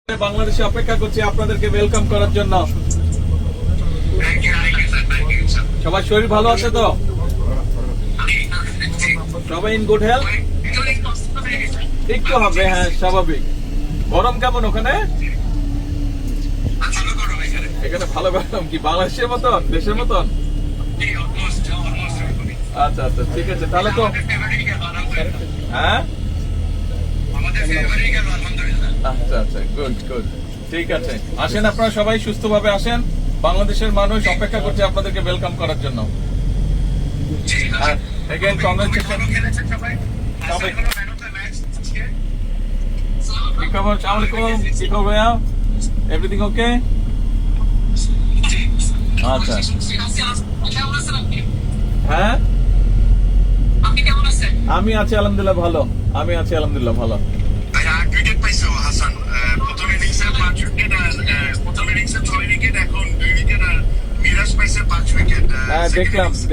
বাংলাদেশে অপেক্ষা করছি আপনাদেরকে ওয়েলকাম করার জন্য। সবার শরীর ভালো আছে তো? সবাই ইন গুড হেলথ? একটু হবে, হ্যাঁ স্বাভাবিক। গরম কেমন ওখানে? এখানে ভালো গরম। কি বাংলাদেশের মতন, দেশের মতন? আচ্ছা আচ্ছা, ঠিক আছে তাহলে তো। হ্যাঁ আচ্ছা আচ্ছা, গুড গুড, ঠিক আছে। আসেন আপনারা সবাই সুস্থভাবে আসেন। বাংলাদেশের মানুষ অপেক্ষা করছে আপনাদেরকে ওয়েলকাম করার জন্য। Again, congratulations. Everything okay? আচ্ছা হ্যাঁ, আমি আছি আলহামদুলিল্লাহ ভালো। আমি আছি আলহামদুলিল্লাহ ভালো। উইকেট পাইছো হাসান, প্রথম ইনিংসে 5 উইকেট আর প্রথম ইনিংসে 6 উইকেট, এখন 2 উইকেট আর মিরাজ পাইছে 5 উইকেট। হ্যাঁ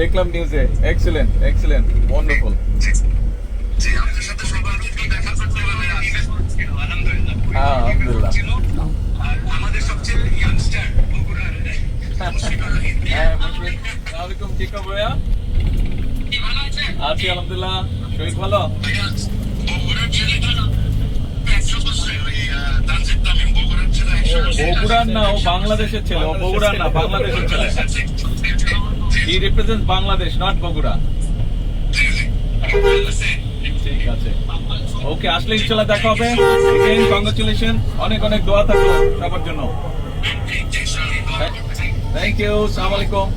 দেখলাম নিউজে। Excellent excellent, wonderful. জি, আপনাদের সাথে সবার দেখা করতে হবে। আলহামদুলিল্লাহ, হ্যাঁ আলহামদুলিল্লাহ। আর আমাদের সবচেয়ে ইয়াংস্টার বগুড়ার হ্যাঁ আসসালামু আলাইকুম, ঠিক আছে ভাইয়া? আছি আলহামদুলিল্লাহ। শরীর ভালো? বগুড়ার ছেলেটা 100 বছর, ওই তানজিদ তামিম বগুড়ার ছেলে। বগুড়ার না, ও বাংলাদেশের ছেলে। ও বগুড়ার না, বাংলাদেশের ছেলে। হি রিপ্রেজেন্ট বাংলাদেশ, নট বগুড়া। ঠিক আছে, ওকে। আসলে ইনশাআল্লাহ দেখা হবে। কংগ্রাচুলেশন, অনেক অনেক দোয়া থাকলো সবার জন্য। থ্যাংক ইউ, আসসালামু আলাইকুম।